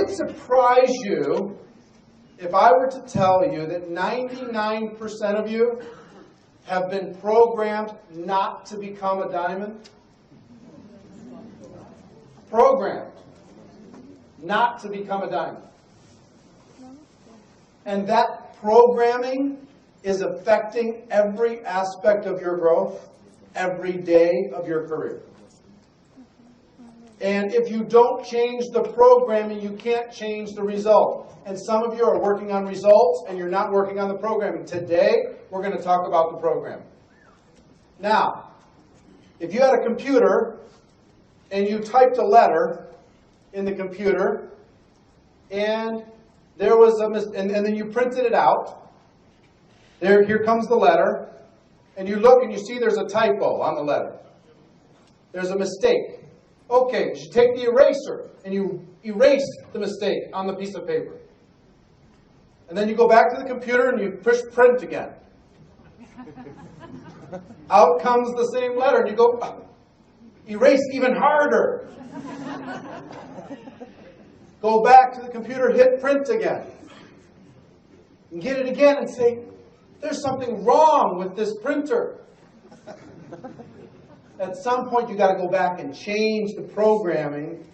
it surprise you if I were to tell you that 99% of you have been programmed not to become a diamond? Programmed not to become a diamond. And that programming is affecting every aspect of your growth, every day of your career. And if you don't change the programming, you can't change the result. And some of you are working on results and you're not working on the programming. Today, we're going to talk about the programming. Now, if you had a computer and you typed a letter in the computer and there was and then you printed it out, here comes the letter, and you look and you see there's a typo on the letter. There's a mistake. Okay, you take the eraser and you erase the mistake on the piece of paper. And then you go back to the computer and you push print again. Out comes the same letter and you go, erase even harder. Go back to the computer, hit print again. And get it again and say, there's something wrong with this printer. At some point, you've got to go back and change the programming,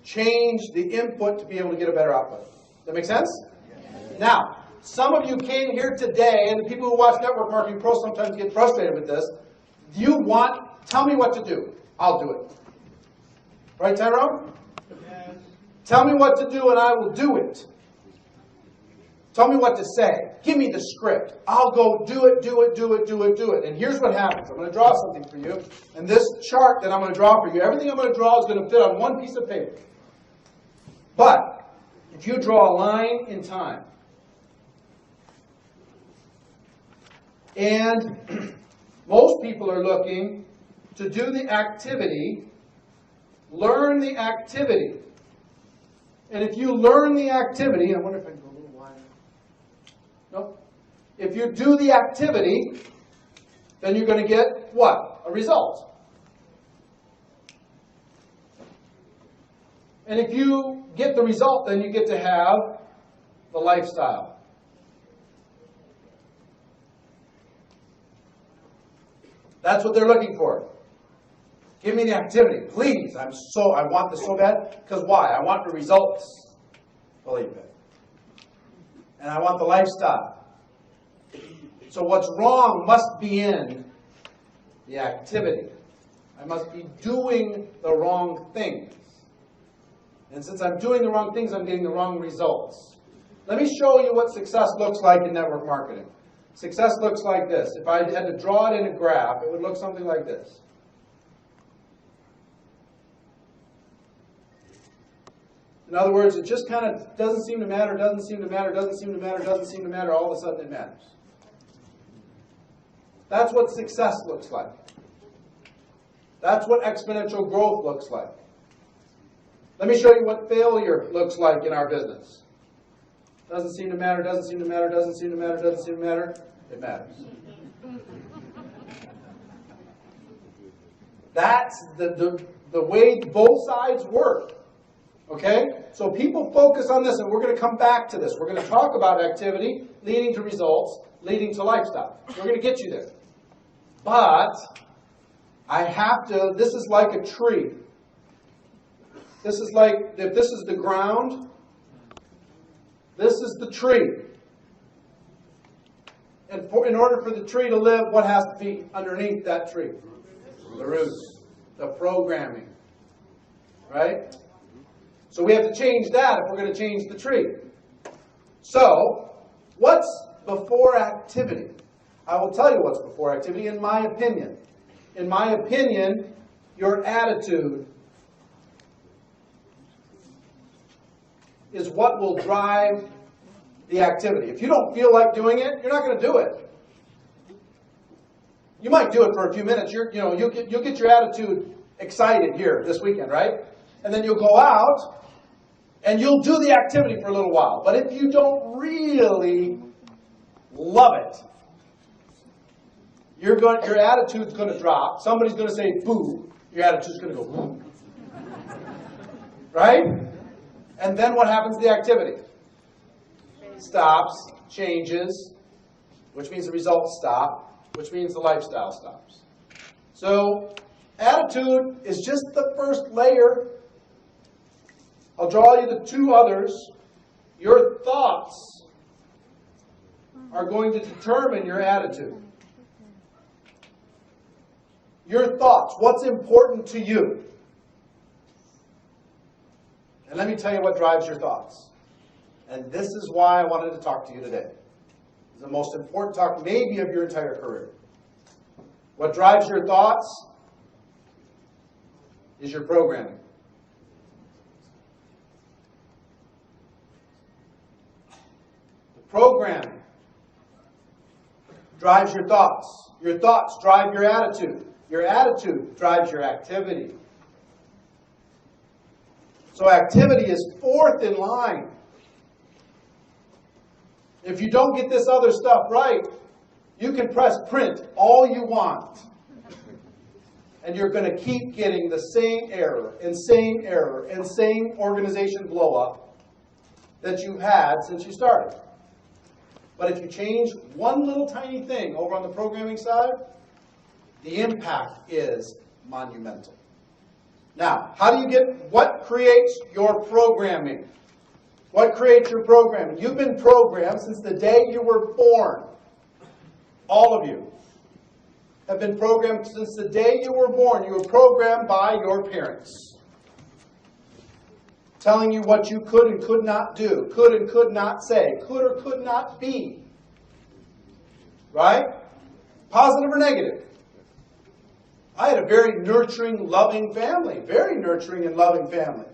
change the input to be able to get a better output. Does that make sense? Yes. Now, some of you came here today, and the people who watch Network Marketing Pro sometimes get frustrated with this. Tell me what to do. I'll do it. Right, Tyrone? Yes. Tell me what to do, and I will do it. Tell me what to say. Give me the script. I'll go do it. And here's what happens. I'm going to draw something for you. And this chart that I'm going to draw for you, everything I'm going to draw is going to fit on one piece of paper. But if you draw a line in time, and most people are looking to do the activity, learn the activity. And if you learn the activity, I wonder if I can go a little wider. Nope. If you do the activity, then you're going to get what? A result. And if you get the result, then you get to have the lifestyle. That's what they're looking for. Give me the activity, please. I want this so bad. Because why? I want the results. Believe it. And I want the lifestyle. So what's wrong must be in the activity. I must be doing the wrong things. And since I'm doing the wrong things, I'm getting the wrong results. Let me show you what success looks like in network marketing. Success looks like this. If I had to draw it in a graph, it would look something like this. In other words, it just kind of doesn't seem to matter, doesn't seem to matter, doesn't seem to matter, doesn't seem to matter, all of a sudden it matters. That's what success looks like. That's what exponential growth looks like. Let me show you what failure looks like in our business. Doesn't seem to matter, doesn't seem to matter, doesn't seem to matter, doesn't seem to matter. It matters. That's the way both sides work. Okay? So people focus on this, and we're going to come back to this. We're going to talk about activity leading to results, leading to lifestyle. We're going to get you there. But I have to, this is like a tree. This is like, if this is the ground, this is the tree. And in order for the tree to live, what has to be underneath that tree? The roots, the programming. Right? So we have to change that if we're going to change the tree. So, what's before activity? I will tell you what's before activity in my opinion. In my opinion, your attitude is what will drive the activity. If you don't feel like doing it, you're not going to do it. You might do it for a few minutes. You'll get your attitude excited here this weekend, right? And then you'll go out and you'll do the activity for a little while. But if you don't really love it, your attitude's going to drop. Somebody's going to say boo. Your attitude's going to go boo. Right? And then what happens to the activity? Stops, changes, which means the results stop, which means the lifestyle stops. So attitude is just the first layer. I'll draw you the two others. Your thoughts are going to determine your attitude. Your thoughts, what's important to you? And let me tell you what drives your thoughts. And this is why I wanted to talk to you today. It's the most important talk maybe of your entire career. What drives your thoughts is your programming. The programming drives your thoughts. Your thoughts drive your attitude. Your attitude drives your activity. So activity is fourth in line. If you don't get this other stuff right, you can press print all you want. And you're going to keep getting the same error and same organization blow up that you've had since you started. But if you change one little tiny thing over on the programming side, the impact is monumental. Now, how do you what creates your programming? What creates your programming? You've been programmed since the day you were born. All of you have been programmed since the day you were born. You were programmed by your parents, telling you what you could and could not do, could and could not say, could or could not be. Right? Positive or negative? I had a very nurturing, loving family. Very nurturing and loving family.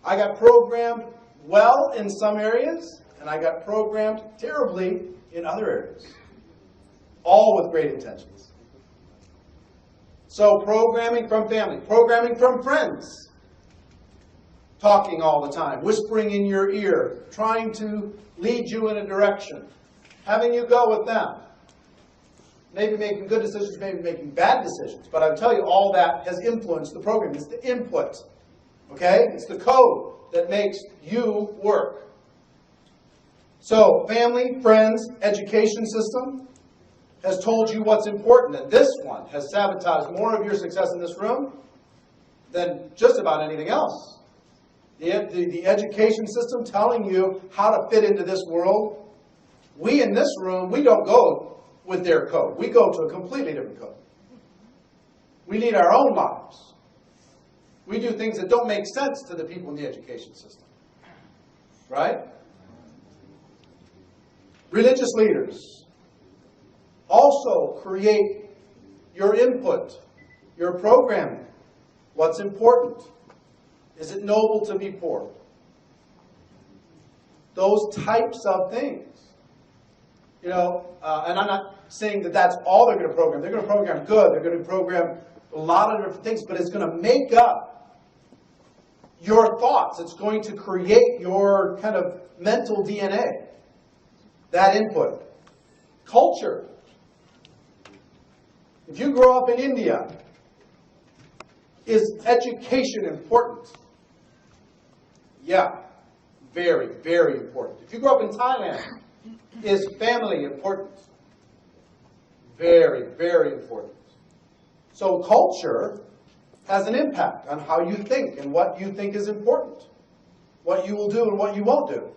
I got programmed well in some areas, and I got programmed terribly in other areas. All with great intentions. So programming from family, programming from friends. Talking all the time, whispering in your ear, trying to lead you in a direction. Having you go with them. Maybe making good decisions, maybe making bad decisions. But I'll tell you, all that has influenced the program. It's the input. Okay? It's the code that makes you work. So, family, friends, education system has told you what's important. And this one has sabotaged more of your success in this room than just about anything else. The education system telling you how to fit into this world. We in this room, we don't go with their code. We go to a completely different code. We lead our own lives. We do things that don't make sense to the people in the education system. Right? Religious leaders also create your input, your programming. What's important? Is it noble to be poor? Those types of things. You know, and I'm not saying that that's all they're going to program. They're going to program good. They're going to program a lot of different things, but it's going to make up your thoughts. It's going to create your kind of mental DNA. That input. Culture. If you grow up in India, is education important? Yeah, very, very important. If you grow up in Thailand, is family important? Very, very important. So culture has an impact on how you think and what you think is important. What you will do and what you won't do.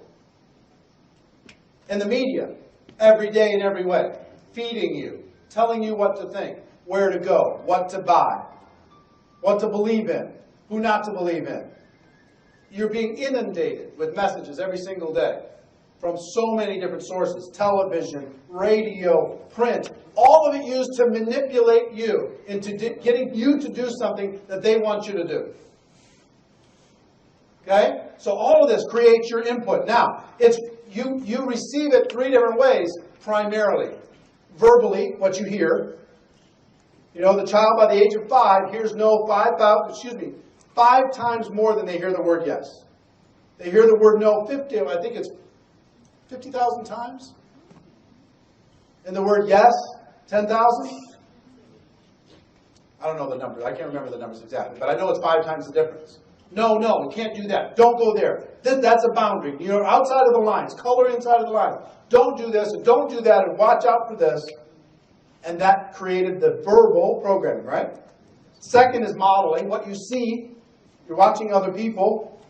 And the media, every day in every way, feeding you, telling you what to think, where to go, what to buy, what to believe in, who not to believe in. You're being inundated with messages every single day from so many different sources, television, radio, print, all of it used to manipulate you into getting you to do something that they want you to do. Okay? So all of this creates your input. Now, it's you receive it three different ways, primarily. Verbally, what you hear. You know, the child by the age of 5 hears no 5 times more than they hear the word yes. They hear the word no 50,000 times. And the word yes, 10,000. I don't know the numbers. I can't remember the numbers exactly. But I know it's 5 times the difference. No, you can't do that. Don't go there. That's a boundary. You're outside of the lines. Color inside of the lines. Don't do this and don't do that and watch out for this. And that created the verbal programming, right? Second is modeling. What you see, you're watching other people.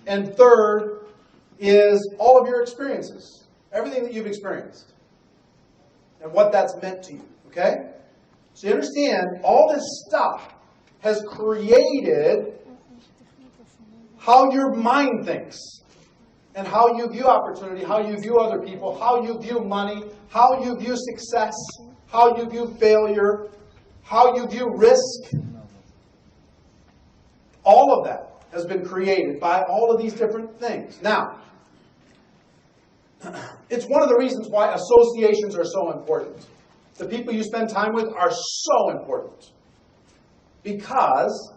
And third is all of your experiences. Everything that you've experienced. And what that's meant to you. Okay? So you understand, all this stuff has created how your mind thinks. And how you view opportunity, how you view other people, how you view money, how you view success, how you view failure, how you view risk. All of that has been created by all of these different things. Now, it's one of the reasons why associations are so important. The people you spend time with are so important. Because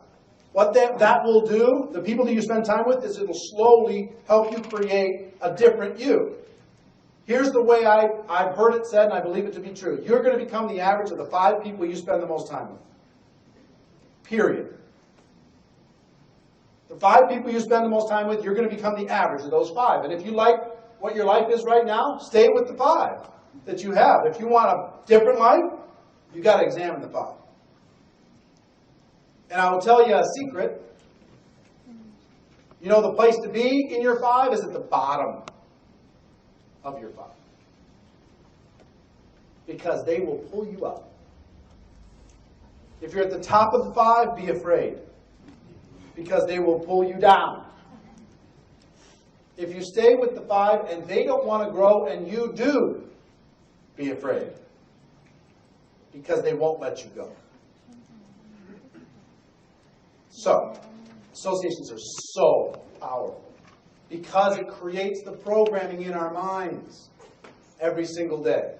what that will do, the people that you spend time with, is it'll slowly help you create a different you. Here's the way I've heard it said, and I believe it to be true. You're going to become the average of the 5 people you spend the most time with. Period. The 5 people you spend the most time with, you're going to become the average of those 5. And if you like what your life is right now, stay with the 5 that you have. If you want a different life, you've got to examine the 5. And I will tell you a secret. You know, the place to be in your 5 is at the bottom of your 5. Because they will pull you up. If you're at the top of the 5, be afraid. Because they will pull you down. If you stay with the 5 and they don't want to grow and you do, be afraid. Because they won't let you go. So, associations are so powerful because it creates the programming in our minds every single day.